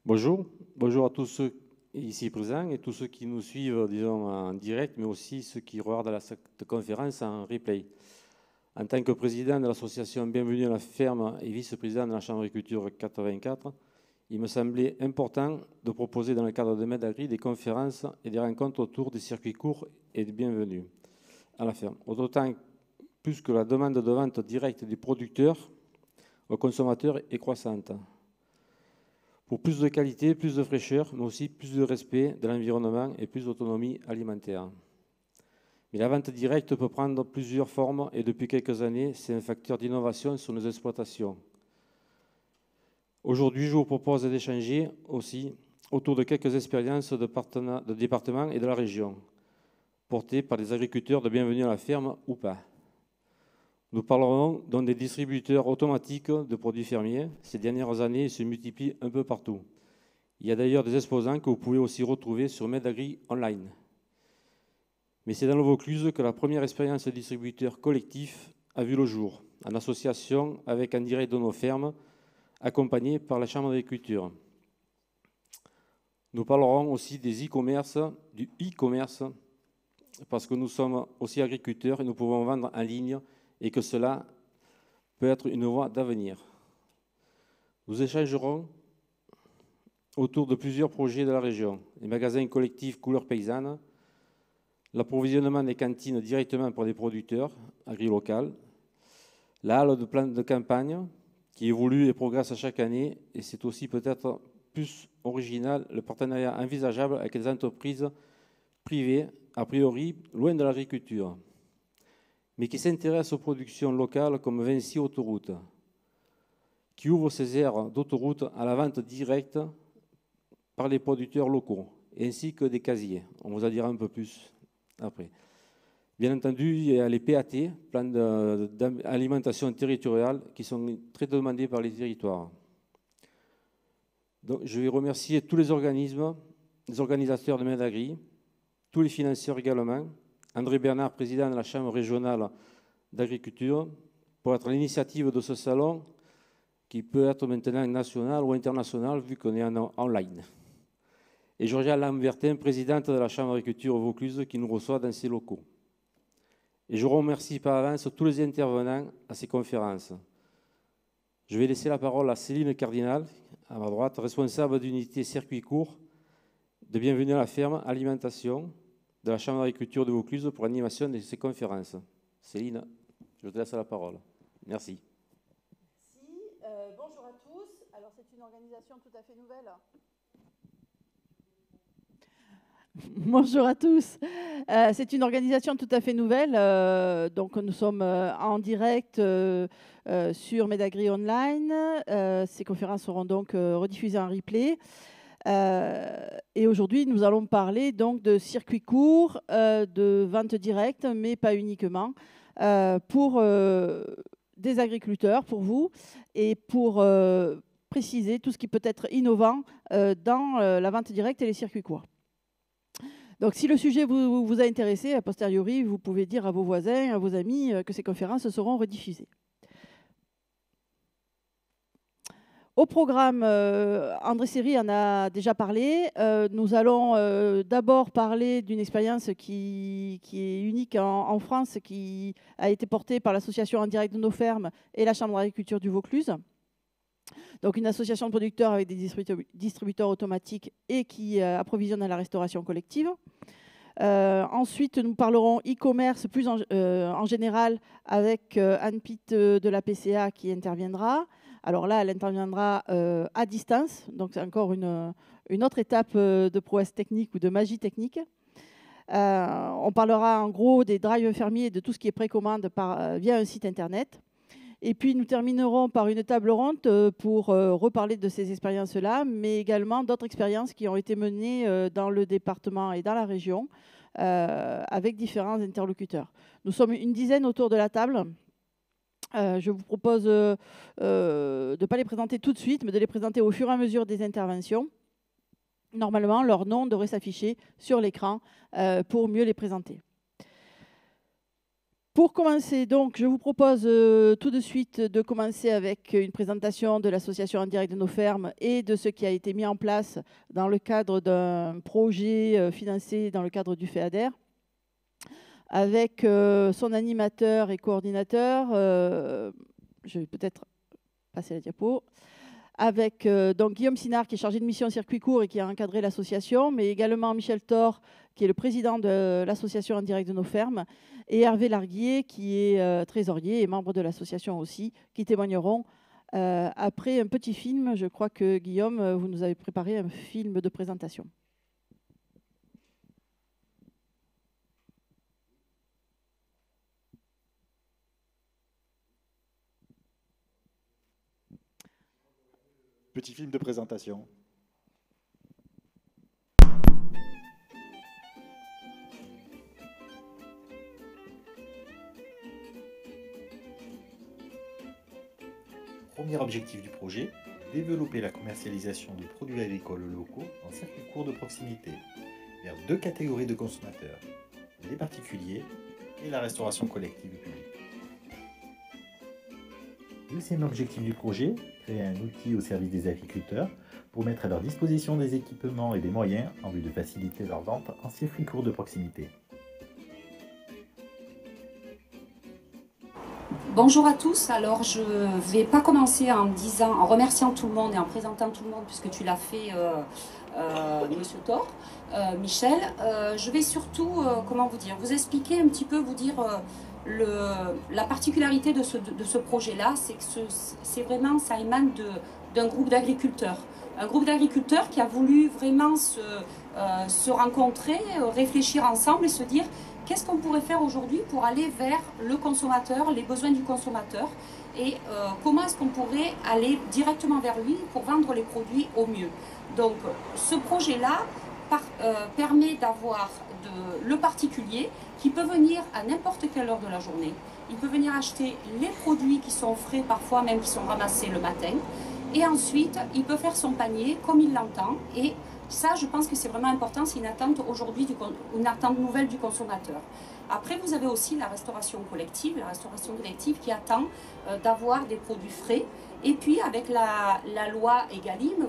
Bonjour à tous ceux ici présents et tous ceux qui nous suivent, disons, en direct, mais aussi ceux qui regardent cette conférence en replay. En tant que président de l'association Bienvenue à la ferme et vice-président de la Chambre d'agriculture 84, il me semblait important de proposer dans le cadre de MedAgri des conférences et des rencontres autour des circuits courts et de bienvenue à la ferme. D'autant plus que la demande de vente directe des producteurs aux consommateurs est croissante. Pour plus de qualité, plus de fraîcheur, mais aussi plus de respect de l'environnement et plus d'autonomie alimentaire. Mais la vente directe peut prendre plusieurs formes et depuis quelques années, c'est un facteur d'innovation sur nos exploitations. Aujourd'hui, je vous propose d'échanger aussi autour de quelques expériences de département et de la région, portées par des agriculteurs de Bienvenue à la ferme ou pas. Nous parlerons donc des distributeurs automatiques de produits fermiers. Ces dernières années, ils se multiplient un peu partout. Il y a d'ailleurs des exposants que vous pouvez aussi retrouver sur MedAgri Online. Mais c'est dans le Vaucluse que la première expérience de distributeur collectif a vu le jour, en association avec En Direct de nos fermes, accompagné par la Chambre d'agriculture. Nous parlerons aussi des e-commerce, du e-commerce, parce que nous sommes aussi agriculteurs et nous pouvons vendre en ligne et que cela peut être une voie d'avenir. Nous échangerons autour de plusieurs projets de la région, les magasins collectifs couleurs paysannes, l'approvisionnement des cantines directement par des producteurs agri-locaux, la halle de plan de campagne qui évolue et progresse chaque année, et c'est aussi peut-être plus original le partenariat envisageable avec les entreprises privées, a priori loin de l'agriculture, mais qui s'intéressent aux productions locales comme Vinci Autoroute, qui ouvre ses aires d'autoroute à la vente directe par les producteurs locaux, ainsi que des casiers. On vous en dira un peu plus après. Bien entendu, il y a les PAT, plans d'alimentation territoriale, qui sont très demandés par les territoires. Donc, je vais remercier tous les organismes, les organisateurs de MedAgri, tous les financeurs également, André Bernard, président de la Chambre régionale d'agriculture, pour être à l'initiative de ce salon qui peut être maintenant national ou international vu qu'on est en online. Et Georgia Lambertin, présidente de la Chambre d'agriculture Vaucluse, qui nous reçoit dans ses locaux. Et je remercie par avance tous les intervenants à ces conférences. Je vais laisser la parole à Céline Cardinal, à ma droite, responsable d'unité circuit court de Bienvenue à la ferme alimentation de la Chambre d'agriculture de Vaucluse pour l'animation de ces conférences. Céline, je te laisse la parole. Merci. Merci. Bonjour à tous. Alors, c'est une organisation tout à fait nouvelle. Bonjour à tous. C'est une organisation tout à fait nouvelle. Donc, nous sommes en direct sur MedAgri Online. Ces conférences seront donc rediffusées en replay. Et aujourd'hui, nous allons parler donc de circuits courts, de vente directe, mais pas uniquement, pour des agriculteurs, pour vous, et pour préciser tout ce qui peut être innovant dans la vente directe et les circuits courts. Donc, si le sujet vous a intéressé, a posteriori, vous pouvez dire à vos voisins, à vos amis que ces conférences seront rediffusées. Au programme, André Seri en a déjà parlé. Nous allons d'abord parler d'une expérience qui est unique en France, qui a été portée par l'association En Direct de nos fermes et la Chambre d'agriculture du Vaucluse. Donc une association de producteurs avec des distributeurs automatiques et qui approvisionne à la restauration collective. Ensuite, nous parlerons e-commerce plus en général avec Anne Pitt de la PCA qui interviendra. Alors là, elle interviendra à distance, donc c'est encore une autre étape de prouesse technique ou de magie technique. On parlera en gros des drives fermiers, de tout ce qui est précommande via un site internet. Et puis nous terminerons par une table ronde pour reparler de ces expériences-là, mais également d'autres expériences qui ont été menées dans le département et dans la région avec différents interlocuteurs. Nous sommes une dizaine autour de la table. Je vous propose de ne pas les présenter tout de suite, mais de les présenter au fur et à mesure des interventions. Normalement, leur nom devrait s'afficher sur l'écran pour mieux les présenter. Pour commencer, donc, je vous propose tout de suite de commencer avec une présentation de l'association En Direct de nos fermes et de ce qui a été mis en place dans le cadre d'un projet financé dans le cadre du FEADER, avec son animateur et coordinateur. Je vais peut-être passer la diapo. Avec donc Guillaume Sinard, qui est chargé de mission circuit court et qui a encadré l'association, mais également Michel Thor, qui est le président de l'association En Direct de nos fermes, et Hervé Larguier, qui est trésorier et membre de l'association aussi, qui témoigneront après un petit film. Je crois que Guillaume, vous nous avez préparé un film de présentation. Petit film de présentation. Premier objectif du projet, développer la commercialisation de produits agricoles locaux en circuit court de proximité vers deux catégories de consommateurs, les particuliers et la restauration collective publique. Deuxième objectif du projet, créer un outil au service des agriculteurs pour mettre à leur disposition des équipements et des moyens en vue de faciliter leur vente en circuit court de proximité. Bonjour à tous, alors je ne vais pas commencer en remerciant tout le monde et en présentant tout le monde puisque tu l'as fait Monsieur Thor, Michel. Je vais surtout, vous expliquer un petit peu, vous dire la particularité de ce projet-là, c'est que ça émane d'un groupe d'agriculteurs. Un groupe d'agriculteurs qui a voulu vraiment se rencontrer, réfléchir ensemble et se dire qu'est-ce qu'on pourrait faire aujourd'hui pour aller vers le consommateur, les besoins du consommateur et comment est-ce qu'on pourrait aller directement vers lui pour vendre les produits au mieux. Donc ce projet-là permet d'avoir le particulier qui peut venir à n'importe quelle heure de la journée. Il peut venir acheter les produits qui sont frais, parfois même qui sont ramassés le matin. Et ensuite, il peut faire son panier comme il l'entend. Et ça, je pense que c'est vraiment important, c'est une attente aujourd'hui, une attente nouvelle du consommateur. Après, vous avez aussi la restauration collective qui attend d'avoir des produits frais. Et puis, avec la loi Egalim,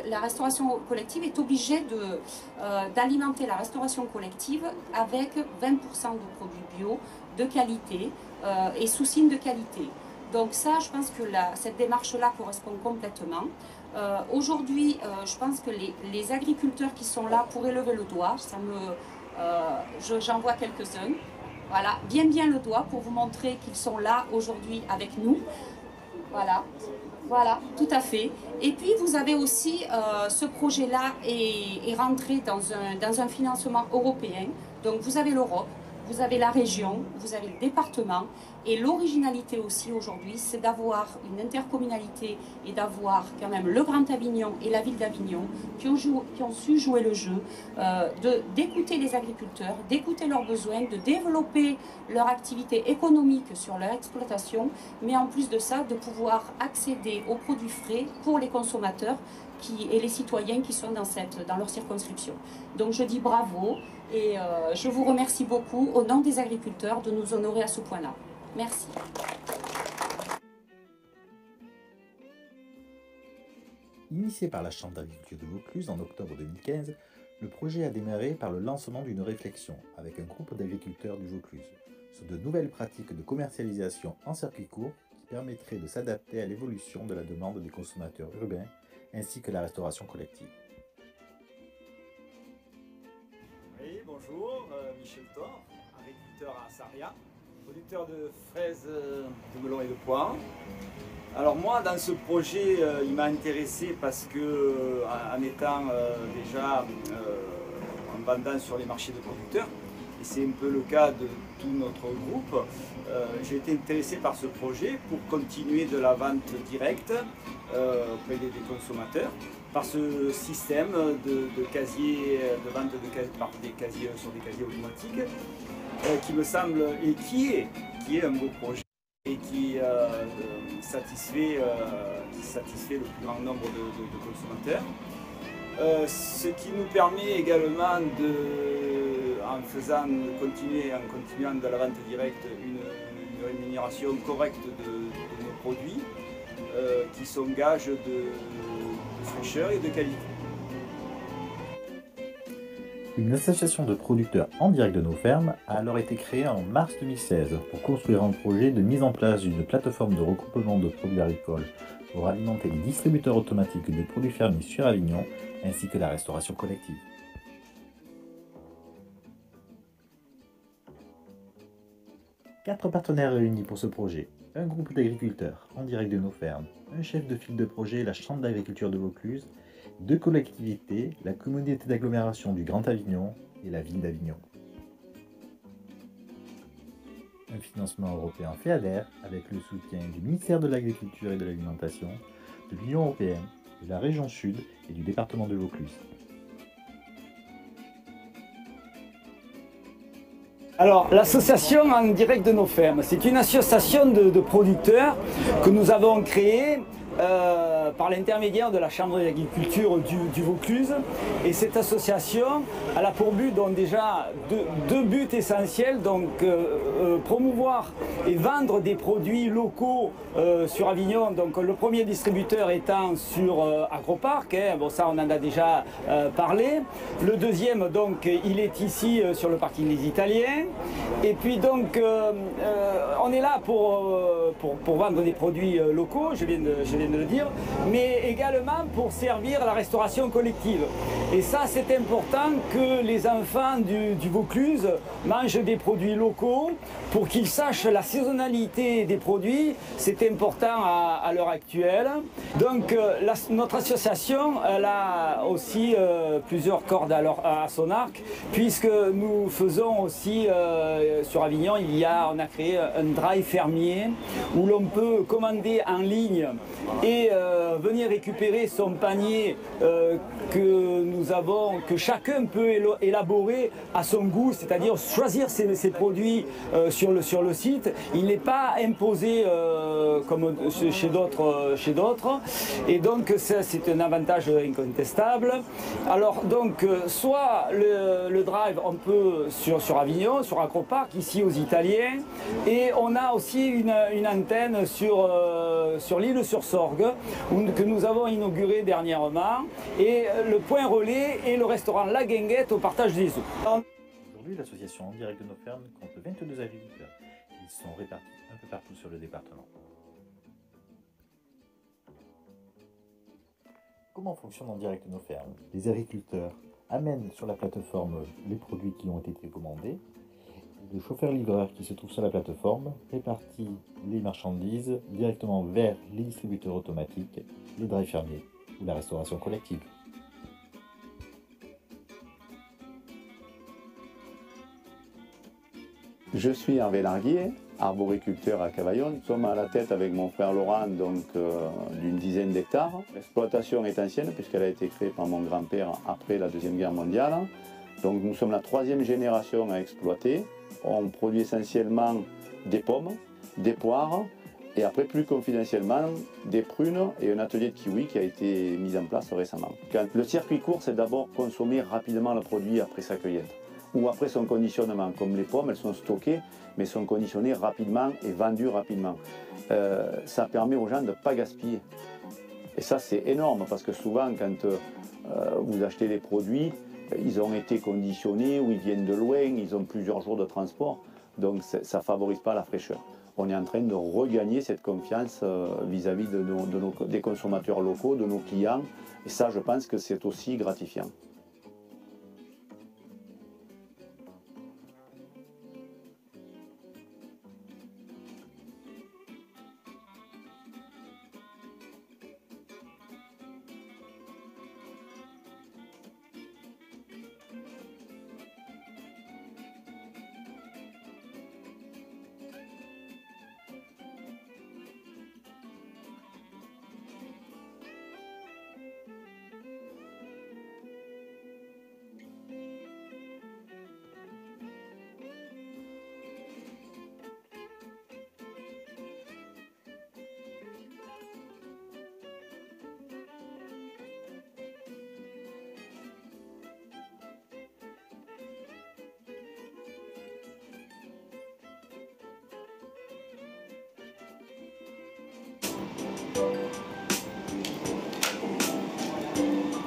la restauration collective est obligée d'alimenter la restauration collective avec 20% de produits bio, de qualité et sous signe de qualité. Donc ça, je pense que cette démarche-là correspond complètement. Aujourd'hui, je pense que les agriculteurs qui sont là pourraient lever le doigt. J'en vois quelques-uns. Voilà, bien le doigt pour vous montrer qu'ils sont là aujourd'hui avec nous. Voilà, tout à fait. Et puis vous avez aussi, ce projet-là est rentré dans un financement européen. Donc vous avez l'Europe, vous avez la région, vous avez le département. Et l'originalité aussi aujourd'hui, c'est d'avoir une intercommunalité et d'avoir quand même le Grand Avignon et la ville d'Avignon qui ont su jouer le jeu, d'écouter les agriculteurs, d'écouter leurs besoins, de développer leur activité économique sur leur exploitation, mais en plus de ça, de pouvoir accéder aux produits frais pour les consommateurs et les citoyens qui sont dans leur circonscription. Donc je dis bravo et je vous remercie beaucoup au nom des agriculteurs de nous honorer à ce point-là. Merci. Initié par la Chambre d'agriculture de Vaucluse en octobre 2015, le projet a démarré par le lancement d'une réflexion avec un groupe d'agriculteurs du Vaucluse sur de nouvelles pratiques de commercialisation en circuit court qui permettraient de s'adapter à l'évolution de la demande des consommateurs urbains ainsi que la restauration collective. Oui, bonjour, Michel Thor, agriculteur à Sarria, producteur de fraises, de melons et de poires. Alors moi, dans ce projet, il m'a intéressé parce que, en étant déjà en vendant sur les marchés de producteurs, et c'est un peu le cas de tout notre groupe, j'ai été intéressé par ce projet pour continuer de la vente directe auprès des consommateurs, par ce système de casier, de vente par des casiers sur des casiers automatiques, qui me semble et qui est un beau projet et qui satisfait le plus grand nombre de consommateurs. Ce qui nous permet également en continuant dans la vente directe une rémunération correcte de nos produits qui sont gages de fraîcheur et de qualité. Une association de producteurs en direct de nos fermes a alors été créée en mars 2016 pour construire un projet de mise en place d'une plateforme de regroupement de produits agricoles pour alimenter les distributeurs automatiques de produits fermiers sur Avignon ainsi que la restauration collective. Quatre partenaires réunis pour ce projet: un groupe d'agriculteurs en direct de nos fermes, un chef de file de projet, la Chambre d'agriculture de Vaucluse, deux collectivités, la communauté d'agglomération du Grand Avignon et la ville d'Avignon. Un financement européen FEADER avec le soutien du ministère de l'Agriculture et de l'Alimentation, de l'Union européenne, de la région Sud et du département de Vaucluse. Alors, l'association en direct de nos fermes, c'est une association de producteurs que nous avons créée par l'intermédiaire de la Chambre d'agriculture du Vaucluse. Et cette association, elle a pour but donc déjà deux buts essentiels, donc promouvoir et vendre des produits locaux sur Avignon. Donc le premier distributeur étant sur Agroparc, hein, bon ça on en a déjà parlé. Le deuxième donc il est ici sur le parking des Italiens. Et puis donc on est là pour vendre des produits locaux, je viens de le dire, mais également pour servir à la restauration collective. Et ça c'est important que les enfants du Vaucluse mangent des produits locaux pour qu'ils sachent la saisonnalité des produits. C'est important à l'heure actuelle. Donc notre association elle a aussi plusieurs cordes à son arc, puisque nous faisons aussi sur Avignon, on a créé un drive fermier où l'on peut commander en ligne et venir récupérer son panier que chacun peut élaborer à son goût, c'est-à-dire choisir ses produits sur le site. Il n'est pas imposé comme chez d'autres, et donc c'est un avantage incontestable. Alors donc soit le drive on peut sur Avignon, sur Agroparc, ici aux Italiens, et on a aussi une antenne sur l'île sur Sorgue que nous avons inauguré dernièrement, et le point relais est le restaurant La Guinguette au partage des eaux. Aujourd'hui, l'association en direct de nos fermes compte 22 agriculteurs. Ils sont répartis un peu partout sur le département. Comment fonctionne en direct nos fermes? Les agriculteurs amènent sur la plateforme les produits qui ont été commandés. Le chauffeur-livreur qui se trouve sur la plateforme répartit les marchandises directement vers les distributeurs automatiques, les drives fermiers ou la restauration collective. Je suis Hervé Larguier, arboriculteur à Cavaillon. Nous sommes à la tête avec mon frère Laurent d'une dizaine d'hectares. L'exploitation est ancienne puisqu'elle a été créée par mon grand-père après la Deuxième Guerre mondiale. Donc nous sommes la troisième génération à exploiter. On produit essentiellement des pommes, des poires et après plus confidentiellement des prunes et un atelier de kiwi qui a été mis en place récemment. Le circuit court, c'est d'abord consommer rapidement le produit après sa cueillette ou après son conditionnement. Comme les pommes, elles sont stockées mais sont conditionnées rapidement et vendues rapidement. Ça permet aux gens de ne pas gaspiller. Et ça c'est énorme parce que souvent quand vous achetez des produits, ils ont été conditionnés ou ils viennent de loin, ils ont plusieurs jours de transport, donc ça ne favorise pas la fraîcheur. On est en train de regagner cette confiance vis-à-vis des consommateurs locaux, de nos clients, et ça je pense que c'est aussi gratifiant.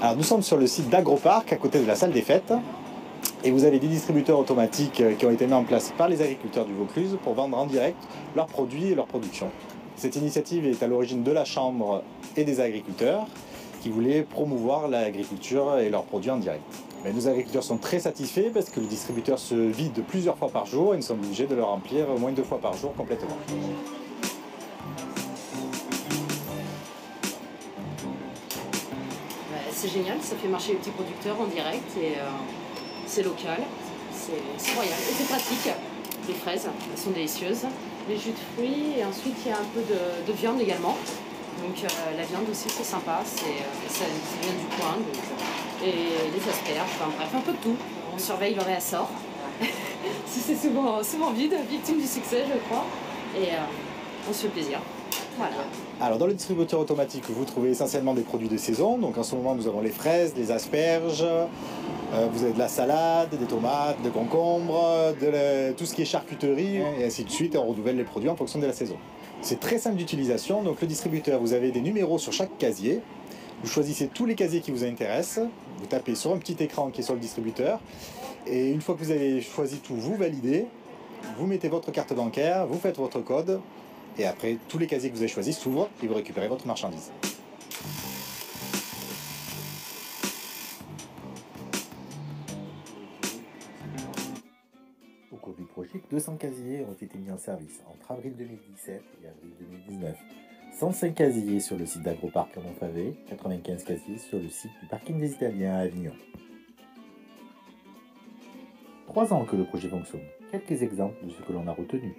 Alors nous sommes sur le site d'Agroparc, à côté de la salle des fêtes. Et vous avez des distributeurs automatiques qui ont été mis en place par les agriculteurs du Vaucluse pour vendre en direct leurs produits et leurs productions. Cette initiative est à l'origine de la Chambre et des agriculteurs qui voulaient promouvoir l'agriculture et leurs produits en direct. Mais nos agriculteurs sont très satisfaits parce que le distributeur se vide plusieurs fois par jour et nous sommes obligés de le remplir au moins 2 fois par jour complètement. C'est génial, ça fait marcher les petits producteurs en direct et c'est local, c'est royal et c'est pratique. Les fraises, elles sont délicieuses. Les jus de fruits et ensuite il y a un peu de viande également. Donc la viande aussi c'est sympa, ça vient du coin. Donc, et les asperges, enfin bref, un peu de tout. On surveille le réassort. C'est souvent vide, victime du succès je crois. Et on se fait plaisir. Voilà. Alors dans le distributeur automatique, vous trouvez essentiellement des produits de saison. Donc en ce moment, nous avons les fraises, les asperges, vous avez de la salade, des tomates, des concombres, tout ce qui est charcuterie, et ainsi de suite. Et on renouvelle les produits en fonction de la saison. C'est très simple d'utilisation. Donc le distributeur, vous avez des numéros sur chaque casier. Vous choisissez tous les casiers qui vous intéressent. Vous tapez sur un petit écran qui est sur le distributeur. Et une fois que vous avez choisi tout, vous validez. Vous mettez votre carte bancaire, vous faites votre code. Et après, tous les casiers que vous avez choisis s'ouvrent et vous récupérez votre marchandise. Au cours du projet, 200 casiers ont été mis en service entre avril 2017 et avril 2019. 105 casiers sur le site d'Agroparc à Montfavet, 95 casiers sur le site du parking des Italiens à Avignon. 3 ans que le projet fonctionne. Quelques exemples de ce que l'on a retenu.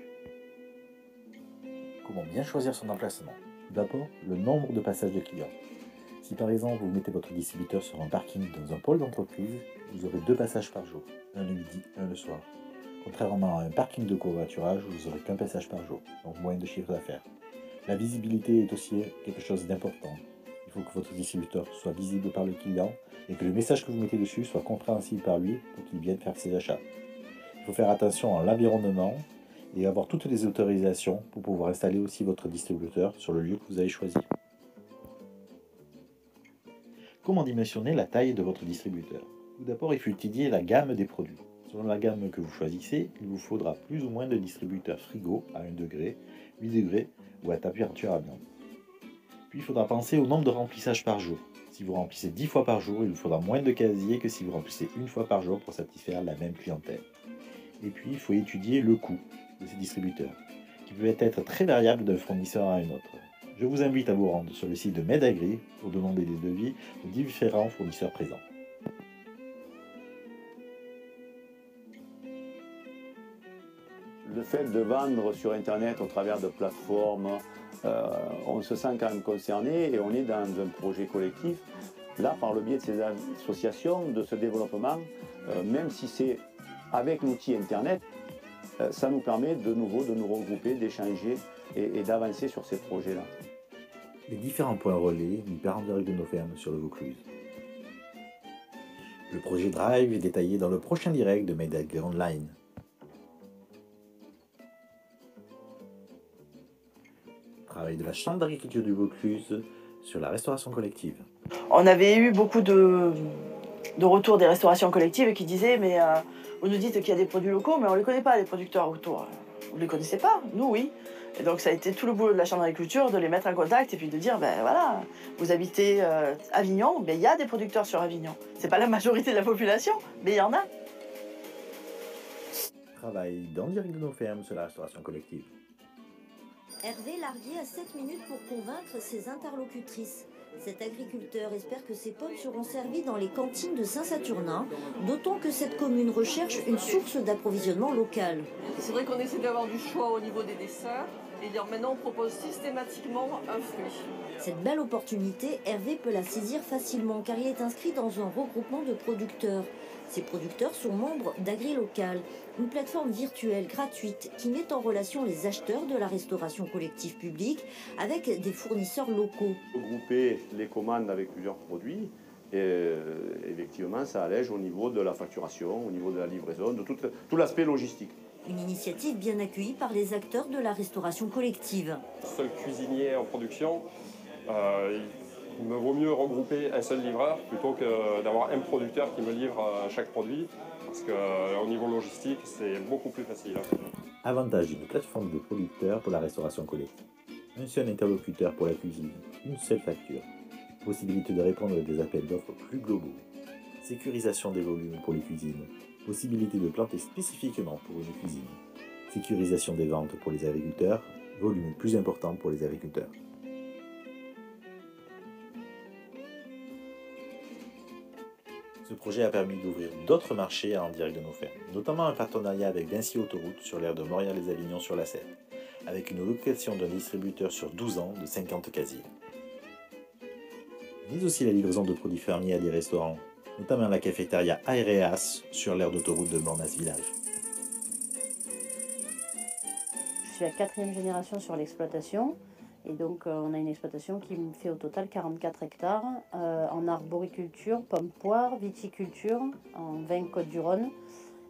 Comment bien choisir son emplacement? D'abord, le nombre de passages de clients. Si par exemple vous mettez votre distributeur sur un parking dans un pôle d'entreprise, vous aurez 2 passages par jour, un le midi, un le soir. Contrairement à un parking de covoiturage, vous n'aurez qu'un passage par jour, donc moins de chiffre d'affaires. La visibilité est aussi quelque chose d'important. Il faut que votre distributeur soit visible par le client et que le message que vous mettez dessus soit compréhensible par lui pour qu'il vienne faire ses achats. Il faut faire attention à l'environnement et avoir toutes les autorisations pour pouvoir installer aussi votre distributeur sur le lieu que vous avez choisi. Comment dimensionner la taille de votre distributeur? Tout d'abord, il faut étudier la gamme des produits. Selon la gamme que vous choisissez, il vous faudra plus ou moins de distributeurs frigo à 1 degré, 8 degrés ou à température ambiante. Puis il faudra penser au nombre de remplissages par jour. Si vous remplissez 10 fois par jour, il vous faudra moins de casiers que si vous remplissez 1 fois par jour pour satisfaire la même clientèle. Et puis il faut étudier le coût de ces distributeurs, qui peut être très variable d'un fournisseur à un autre. Je vous invite à vous rendre sur le site de MedAgri pour demander des devis aux différents fournisseurs présents. Le fait de vendre sur Internet au travers de plateformes, on se sent quand même concerné et on est dans un projet collectif. Là, par le biais de ces associations, de ce développement, même si c'est avec l'outil Internet, ça nous permet de nouveau de nous regrouper, d'échanger et d'avancer sur ces projets-là. Les différents points relais mis par en direct de nos fermes sur le Vaucluse. Le projet Drive est détaillé dans le prochain direct de MedAgri Online. Travail de la Chambre d'agriculture du Vaucluse sur la restauration collective. On avait eu beaucoup de retours des restaurations collectives qui disaient mais vous nous dites qu'il y a des produits locaux mais on ne les connaît pas les producteurs autour. Vous ne les connaissez pas? Nous oui. Et donc ça a été tout le boulot de la Chambre d'agriculture de les mettre en contact et puis de dire ben voilà, vous habitez Avignon, ben il y a des producteurs sur Avignon. C'est pas la majorité de la population, mais il y en a. Travail dans le direct de nos fermes sur la restauration collective. Hervé Larguier a 7 minutes pour convaincre ses interlocutrices. Cet agriculteur espère que ces pommes seront servies dans les cantines de Saint-Saturnin, d'autant que cette commune recherche une source d'approvisionnement locale. C'est vrai qu'on essaie d'avoir du choix au niveau des desserts, et maintenant on propose systématiquement un fruit. Cette belle opportunité, Hervé peut la saisir facilement car il est inscrit dans un regroupement de producteurs. Ces producteurs sont membres d'AgriLocal, une plateforme virtuelle gratuite qui met en relation les acheteurs de la restauration collective publique avec des fournisseurs locaux. Regrouper les commandes avec plusieurs produits, et effectivement ça allège au niveau de la facturation, au niveau de la livraison, de tout l'aspect logistique. Une initiative bien accueillie par les acteurs de la restauration collective. Seul cuisinier en production, Il me vaut mieux regrouper un seul livreur plutôt que d'avoir un producteur qui me livre chaque produit, parce qu'au niveau logistique, c'est beaucoup plus facile. Avantage d'une plateforme de producteurs pour la restauration collective. Un seul interlocuteur pour la cuisine, une seule facture. Possibilité de répondre à des appels d'offres plus globaux. Sécurisation des volumes pour les cuisines. Possibilité de planter spécifiquement pour une cuisine. Sécurisation des ventes pour les agriculteurs. Volume plus important pour les agriculteurs. Ce projet a permis d'ouvrir d'autres marchés en direct de nos fermes, notamment un partenariat avec Vinci Autoroute sur l'aire de Montréal-les-Avignon sur la Seine, avec une location d'un distributeur sur 12 ans de 50 casiers. Mais aussi la livraison de produits fermiers à des restaurants, notamment la cafétéria Aereas sur l'aire d'autoroute de Mornas Village. Je suis la 4e génération sur l'exploitation. Et donc, on a une exploitation qui me fait au total 44 hectares en arboriculture, pommes-poires, viticulture, en vin Côte-du-Rhône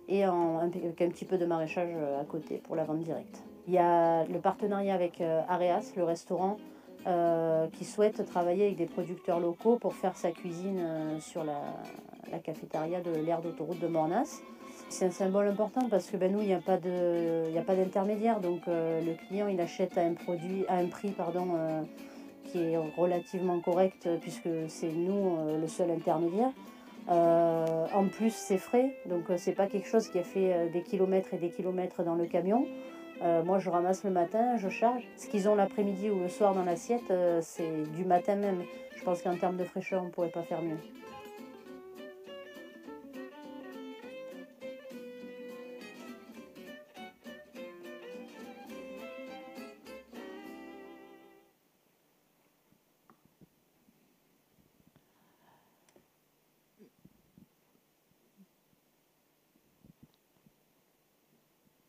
et avec un petit peu de maraîchage à côté pour la vente directe. Il y a le partenariat avec Areas, le restaurant, qui souhaite travailler avec des producteurs locaux pour faire sa cuisine sur la cafétéria de l'aire d'autoroute de Mornas. C'est un symbole important parce que nous, il n'y a pas d'intermédiaire. Donc le client, il achète à un prix qui est relativement correct puisque c'est nous le seul intermédiaire. En plus, c'est frais. Donc c'est pas quelque chose qui a fait des kilomètres et des kilomètres dans le camion. Moi, je ramasse le matin, je charge. Ce qu'ils ont l'après-midi ou le soir dans l'assiette, c'est du matin même. Je pense qu'en termes de fraîcheur, on ne pourrait pas faire mieux.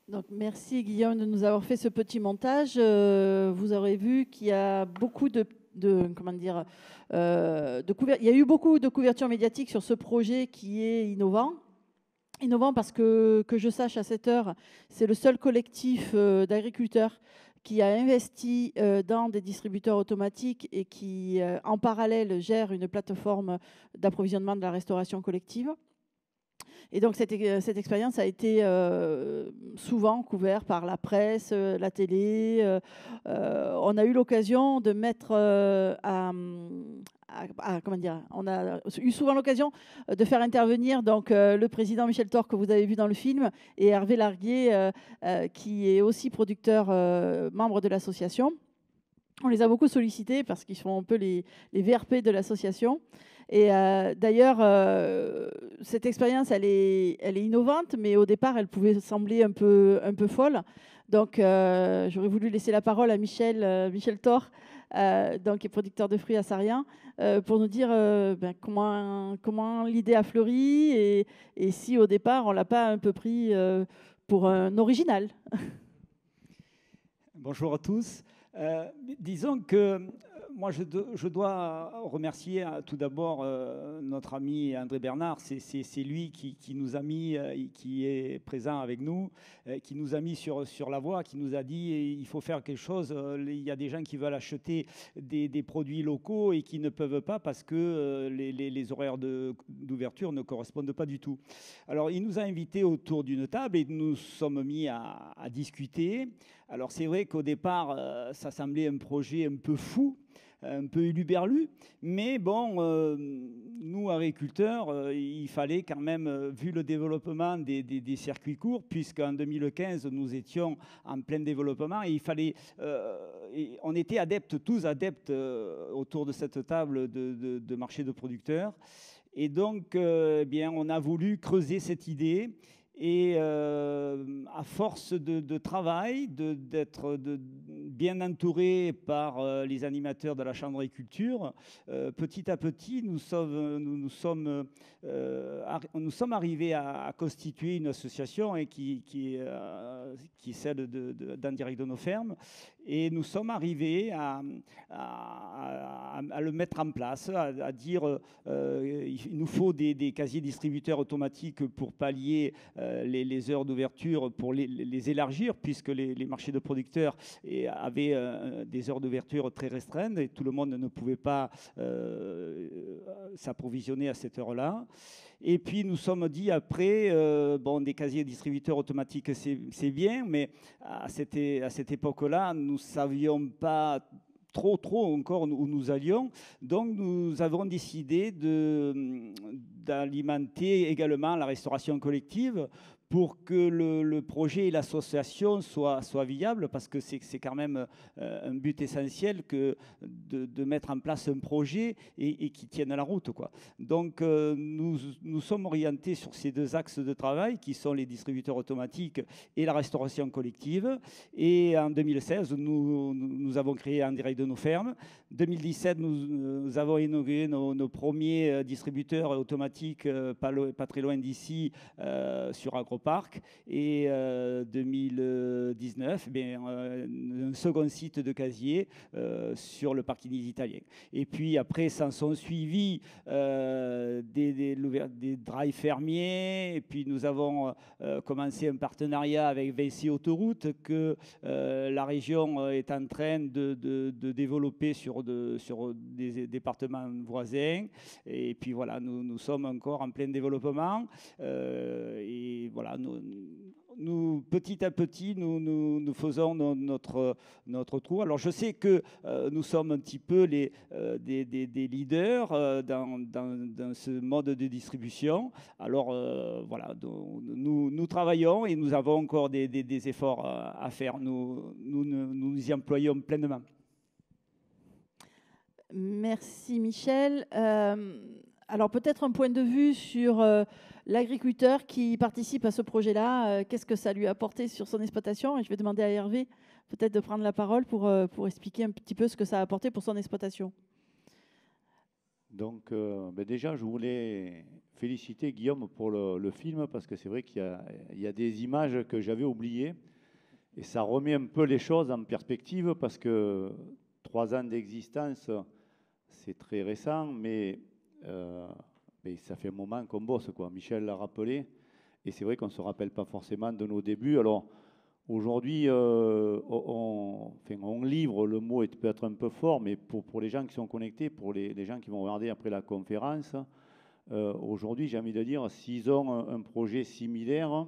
Donc, merci Guillaume de nous avoir fait ce petit montage. Vous aurez vu qu'il y a beaucoup il y a eu beaucoup de couverture médiatique sur ce projet qui est innovant. Innovant parce que je sache à cette heure, c'est le seul collectif d'agriculteurs qui a investi dans des distributeurs automatiques et qui, en parallèle, gère une plateforme d'approvisionnement de la restauration collective. Et donc, cette expérience a été souvent couverte par la presse, la télé. On a eu l'occasion de mettre on a eu souvent l'occasion de faire intervenir donc, le président Michel Thor, que vous avez vu dans le film, et Hervé Larguier, qui est aussi producteur, membre de l'association. On les a beaucoup sollicités parce qu'ils sont un peu les VRP de l'association. Et d'ailleurs, cette expérience, elle est innovante, mais au départ, elle pouvait sembler un peu folle. Donc, j'aurais voulu laisser la parole à Michel Thor, donc, qui est producteur de fruits à Sarriens, pour nous dire comment l'idée a fleuri et si au départ, on ne l'a pas un peu pris pour un original. Bonjour à tous. Disons que moi, je dois remercier tout d'abord notre ami André Bernard. C'est lui qui nous a mis, qui est présent avec nous, qui nous a mis sur la voie, qui nous a dit il faut faire quelque chose. Il y a des gens qui veulent acheter des produits locaux et qui ne peuvent pas parce que les horaires d'ouverture ne correspondent pas du tout. Alors, il nous a invités autour d'une table et nous sommes mis à discuter. Alors, c'est vrai qu'au départ, ça semblait un projet un peu fou, un peu huluberlu, mais bon, nous, agriculteurs, il fallait quand même, vu le développement des circuits courts, puisqu'en 2015, nous étions en plein développement, et il fallait, on était tous adeptes autour de cette table de marché de producteurs, et donc, on a voulu creuser cette idée. Et à force de travail, d'être bien entouré par les animateurs de la Chambre d'agriculture, petit à petit, nous sommes arrivés à constituer une association et qui est celle d'En Direct de nos fermes. Et nous sommes arrivés à le mettre en place, à dire il nous faut des casiers distributeurs automatiques pour pallier les heures d'ouverture, pour les élargir, puisque les marchés de producteurs avait des heures d'ouverture très restreintes et tout le monde ne pouvait pas s'approvisionner à cette heure-là. Et puis nous sommes dit après, bon, des casiers distributeurs automatiques, c'est bien, mais à cette époque-là, nous ne savions pas trop encore où nous allions. Donc nous avons décidé d'alimenter également la restauration collective pour que le projet et l'association soient viables, parce que c'est quand même un but essentiel que de mettre en place un projet et qui tienne la route, quoi. Donc nous sommes orientés sur ces deux axes de travail qui sont les distributeurs automatiques et la restauration collective. Et en 2016, nous avons créé En Direct de nos fermes. 2017, nous avons inauguré nos premiers distributeurs automatiques pas très loin d'ici sur Agroparc. Et 2019, un second site de casier sur le parking italien. Et puis après, s'en sont suivis des drives fermiers. Et puis nous avons commencé un partenariat avec Vinci Autoroute que la région est en train de développer sur des départements voisins. Et puis voilà, nous sommes encore en plein développement. Et voilà, nous, petit à petit, nous faisons notre tour. Alors, je sais que nous sommes un petit peu des leaders dans ce mode de distribution. Alors, voilà, nous travaillons et nous avons encore des efforts à faire. Nous y employons pleinement. Merci, Michel. Alors, peut-être un point de vue sur l'agriculteur qui participe à ce projet-là. Qu'est-ce que ça lui a apporté sur son exploitation? Et je vais demander à Hervé peut-être de prendre la parole pour expliquer un petit peu ce que ça a apporté pour son exploitation. Donc, déjà, je voulais féliciter Guillaume pour le film, parce que c'est vrai qu'il y a des images que j'avais oubliées. Et ça remet un peu les choses en perspective, parce que 3 ans d'existence, c'est très récent, mais ça fait un moment qu'on bosse, quoi. Michel l'a rappelé, et c'est vrai qu'on ne se rappelle pas forcément de nos débuts. Alors aujourd'hui, on livre, le mot peut être un peu fort, mais pour les gens qui sont connectés, pour les gens qui vont regarder après la conférence, aujourd'hui, j'ai envie de dire, s'ils ont un projet similaire,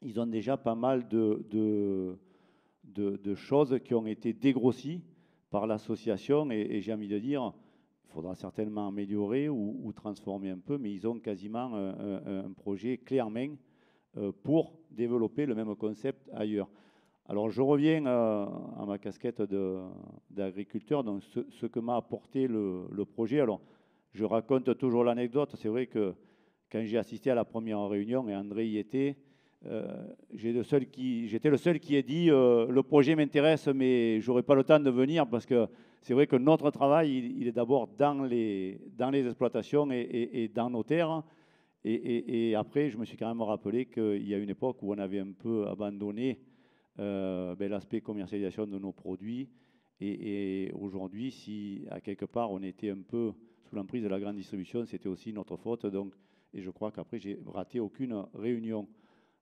ils ont déjà pas mal de choses qui ont été dégrossies par l'association, et j'ai envie de dire, il faudra certainement améliorer ou transformer un peu, mais ils ont quasiment un projet clé en main pour développer le même concept ailleurs. Alors je reviens à ma casquette d'agriculteur, donc ce que m'a apporté le projet. Alors je raconte toujours l'anecdote, c'est vrai que quand j'ai assisté à la première réunion, et André y était, j'étais le seul qui ait dit le projet m'intéresse, mais j'aurai pas le temps de venir, parce que c'est vrai que notre travail, il est d'abord dans les exploitations et dans nos terres. Et après, je me suis quand même rappelé qu'il y a une époque où on avait un peu abandonné l'aspect commercialisation de nos produits. Et aujourd'hui, si à quelque part on était un peu sous l'emprise de la grande distribution, c'était aussi notre faute. Donc, et je crois qu'après, j'ai raté aucune réunion.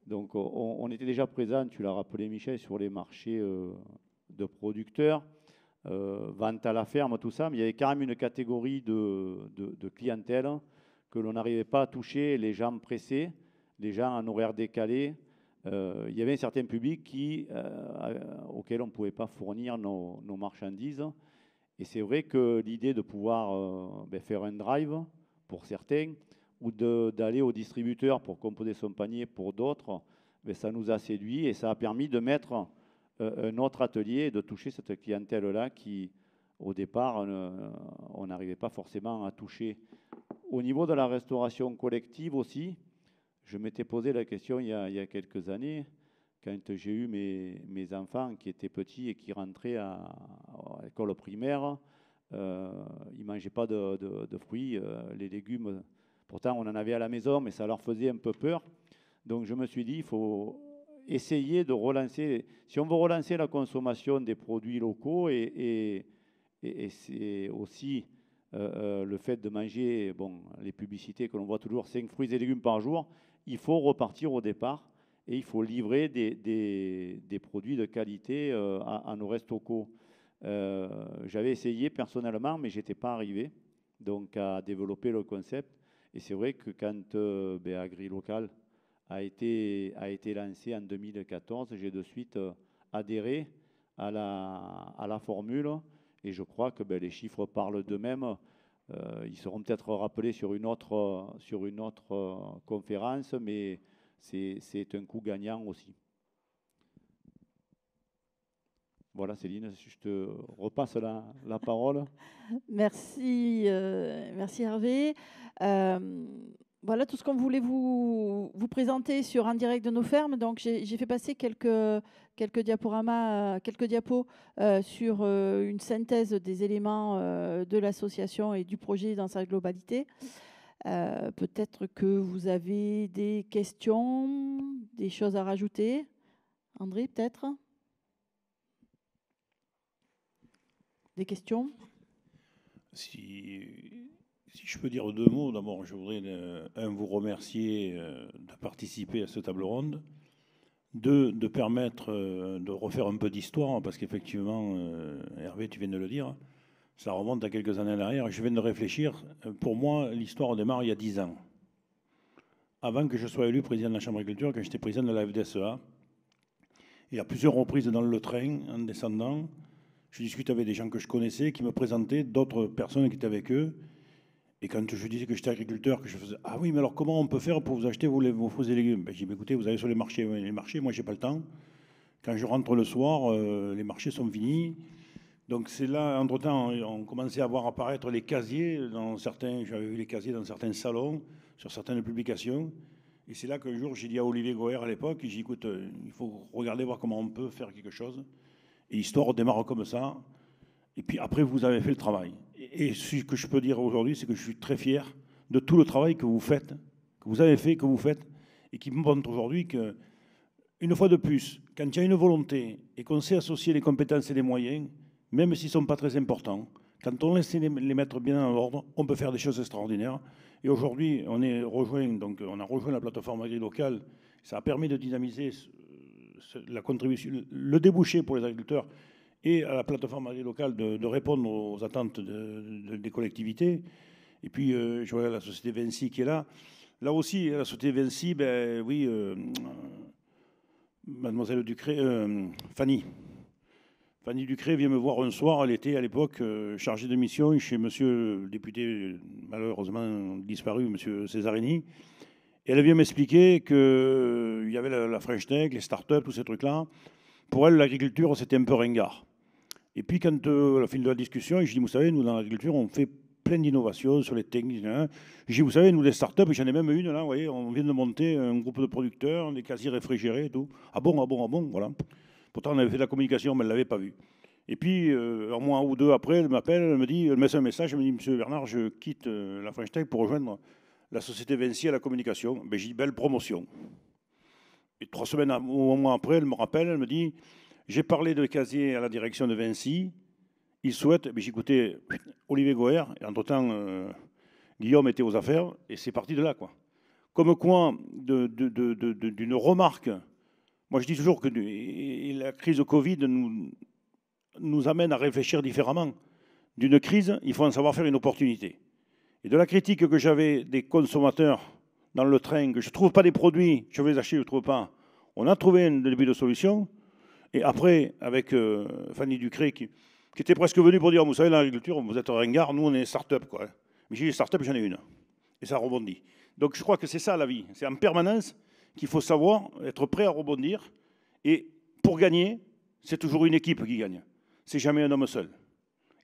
Donc on était déjà présent, tu l'as rappelé Michel, sur les marchés de producteurs, vente à la ferme, tout ça, mais il y avait quand même une catégorie de clientèle que l'on n'arrivait pas à toucher, les gens pressés, les gens en horaire décalé. Il y avait un certain public auquel on ne pouvait pas fournir nos marchandises. Et c'est vrai que l'idée de pouvoir faire un drive pour certains, ou d'aller au distributeur pour composer son panier pour d'autres, ça nous a séduit, et ça a permis de mettre un autre atelier et de toucher cette clientèle-là qui, au départ, on n'arrivait pas forcément à toucher. Au niveau de la restauration collective aussi, je m'étais posé la question il y a quelques années, quand j'ai eu mes enfants qui étaient petits et qui rentraient à l'école primaire. Ils ne mangeaient pas de fruits, les légumes. Pourtant, on en avait à la maison, mais ça leur faisait un peu peur. Donc, je me suis dit, il faut essayer de relancer. Si on veut relancer la consommation des produits locaux, et c'est aussi le fait de manger, les publicités que l'on voit toujours, 5 fruits et légumes par jour, il faut repartir au départ et il faut livrer des produits de qualité à nos restocos. J'avais essayé personnellement, mais je n'étais pas arrivé donc, à développer le concept. Et c'est vrai que quand AgriLocal a été lancé en 2014, j'ai de suite adhéré à la formule. Et je crois que les chiffres parlent d'eux-mêmes. Ils seront peut-être rappelés sur une autre conférence, mais c'est un coup gagnant aussi. Voilà, Céline, je te repasse la parole. Merci, merci Hervé. Voilà tout ce qu'on voulait vous présenter sur En direct de nos fermes. Donc j'ai fait passer quelques diaporamas, quelques diapos sur une synthèse des éléments de l'association et du projet dans sa globalité. Peut-être que vous avez des questions, des choses à rajouter. André, peut-être? Des questions? Si je peux dire deux mots, d'abord, je voudrais, vous remercier de participer à cette table ronde. Deux, de permettre de refaire un peu d'histoire, parce qu'effectivement, Hervé, tu viens de le dire, ça remonte à quelques années en arrière. Je viens de réfléchir. Pour moi, l'histoire démarre il y a 10 ans. Avant que je sois élu président de la Chambre d'agriculture, quand j'étais président de la FDSEA, et à plusieurs reprises dans le train, en descendant, je discutais avec des gens que je connaissais, qui me présentaient d'autres personnes qui étaient avec eux. Et quand je disais que j'étais agriculteur, que je faisais « Ah oui, mais alors comment on peut faire pour vous acheter vos fruits et légumes ?» Je dis « Écoutez, vous allez sur les marchés. Les marchés, moi, je n'ai pas le temps. Quand je rentre le soir, les marchés sont finis. » Donc c'est là, entre-temps, on commençait à voir apparaître les casiers dans certains... J'avais vu les casiers dans certains salons, sur certaines publications. Et c'est là qu'un jour, j'ai dit à Olivier Goher à l'époque, j'ai dit « Écoute, il faut regarder, voir comment on peut faire quelque chose. » Et l'histoire démarre comme ça. Et puis après, vous avez fait le travail. Et ce que je peux dire aujourd'hui, c'est que je suis très fier de tout le travail que vous faites, que vous avez fait, que vous faites, et qui me montre aujourd'hui que, une fois de plus, quand il y a une volonté et qu'on sait associer les compétences et les moyens, même s'ils ne sont pas très importants, quand on laisse les mettre bien en ordre, on peut faire des choses extraordinaires. Et aujourd'hui, on a rejoint la plateforme AgriLocal. Ça a permis de dynamiser la contribution, le débouché pour les agriculteurs et à la plateforme AgriLocal de répondre aux attentes des collectivités. Et puis, je vois la société Vinci qui est là. Là aussi, la société Vinci, oui, mademoiselle Ducré, Fanny Ducré vient me voir un soir, elle était à l'époque chargée de mission chez monsieur le député, malheureusement disparu, monsieur Césarini. Et elle vient m'expliquer qu'il y avait la French Tech, les startups, tous ces trucs-là. Pour elle, l'agriculture, c'était un peu ringard. Et puis, quand, à la fin de la discussion, je dis, vous savez, nous, dans l'agriculture, on fait plein d'innovations sur les techniques. Hein. Je dis, vous savez, nous, les startups, j'en ai même une, là, vous voyez, on vient de monter un groupe de producteurs, des casiers réfrigérés et tout. Ah bon, voilà. Pourtant, on avait fait de la communication, mais elle ne l'avait pas vu. Et puis, un mois ou deux après, elle m'appelle, elle me met un message, elle me dit, monsieur Bernard, je quitte la French Tech pour rejoindre la société Vinci à la communication. Ben, j'ai dit, belle promotion. Et 3 semaines ou un mois après, elle me rappelle, elle me dit, j'ai parlé de casier à la direction de Vinci. Ils souhaitent, j'ai écouté Olivier Goher, et entre-temps, Guillaume était aux affaires, et c'est parti de là, quoi. Comme quoi, d'une remarque, moi je dis toujours que la crise de Covid nous amène à réfléchir différemment. D'une crise, il faut en savoir faire une opportunité. Et de la critique que j'avais des consommateurs dans le train, que je ne trouve pas des produits, je vais les acheter, je ne trouve pas. On a trouvé un début de solution. Et après, avec Fanny Ducré, qui était presque venue pour dire, vous savez, l'agriculture, vous êtes ringard, nous, on est start-up, quoi. Mais j'ai des start-up, j'en ai une. Et ça rebondit. Donc je crois que c'est ça, la vie. C'est en permanence qu'il faut savoir être prêt à rebondir. Et pour gagner, c'est toujours une équipe qui gagne. C'est jamais un homme seul.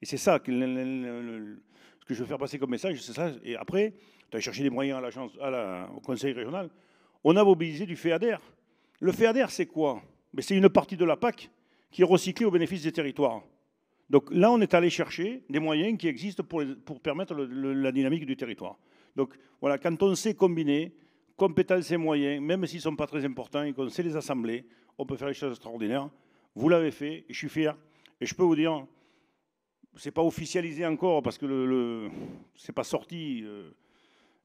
Et c'est ça que ce que je veux faire passer comme message, c'est ça. Et après, tu as cherché des moyens à l'agence, au conseil régional. On a mobilisé du FEADER. Le FEADER, c'est quoi? Mais c'est une partie de la PAC qui est recyclée au bénéfice des territoires. Donc là, on est allé chercher des moyens qui existent pour permettre la dynamique du territoire. Donc voilà, quand on sait combiner compétences et moyens, même s'ils ne sont pas très importants et qu'on sait les assembler, on peut faire des choses extraordinaires. Vous l'avez fait, et je suis fier. Et je peux vous dire, ce n'est pas officialisé encore parce que ce n'est pas sorti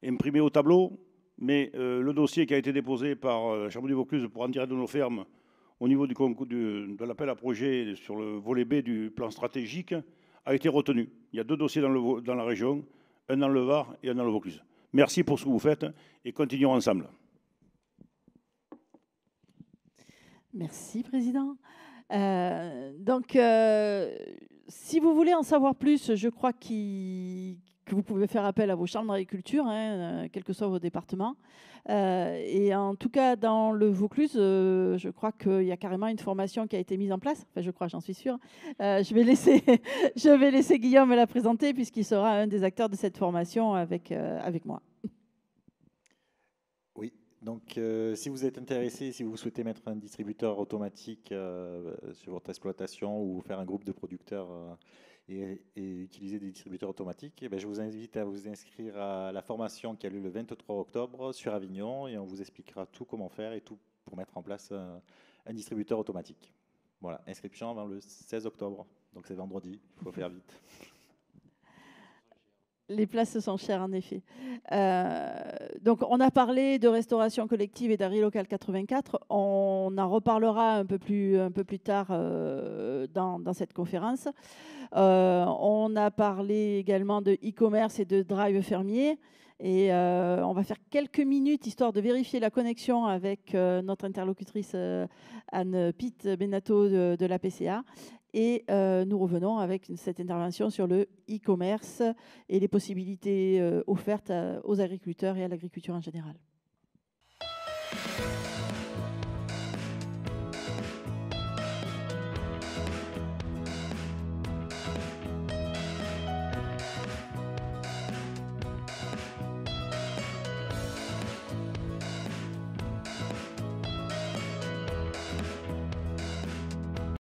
imprimé au tableau, mais le dossier qui a été déposé par la Chambre du Vaucluse pour En direct de nos fermes au niveau du concours de l'appel à projet sur le volet B du plan stratégique a été retenu. Il y a 2 dossiers dans la région, un dans le Var et un dans le Vaucluse. Merci pour ce que vous faites et continuons ensemble. Merci, Président. Si vous voulez en savoir plus, je crois que vous pouvez faire appel à vos chambres d'agriculture, quel que soit vos départements. Et en tout cas, dans le Vaucluse, je crois qu'il y a carrément une formation qui a été mise en place. Enfin, je crois, j'en suis sûre. Je vais laisser Guillaume la présenter puisqu'il sera un des acteurs de cette formation avec moi. Oui, donc si vous êtes intéressé, si vous souhaitez mettre un distributeur automatique sur votre exploitation ou faire un groupe de producteurs et utiliser des distributeurs automatiques, eh bien, je vous invite à vous inscrire à la formation qui a lieu le 23 octobre sur Avignon et on vous expliquera tout comment faire et tout pour mettre en place un distributeur automatique. Voilà, inscription avant le 16 octobre, donc c'est vendredi, il faut faire vite. Les places sont chères, en effet. Donc, on a parlé de restauration collective et d'AgriLocal 84. On en reparlera un peu plus tard dans cette conférence. On a parlé également de e-commerce et de drive fermier. Et on va faire quelques minutes, histoire de vérifier la connexion avec notre interlocutrice Anne-Pete Benato de la PCA. Et nous revenons avec cette intervention sur le e-commerce et les possibilités offertes aux agriculteurs et à l'agriculture en général.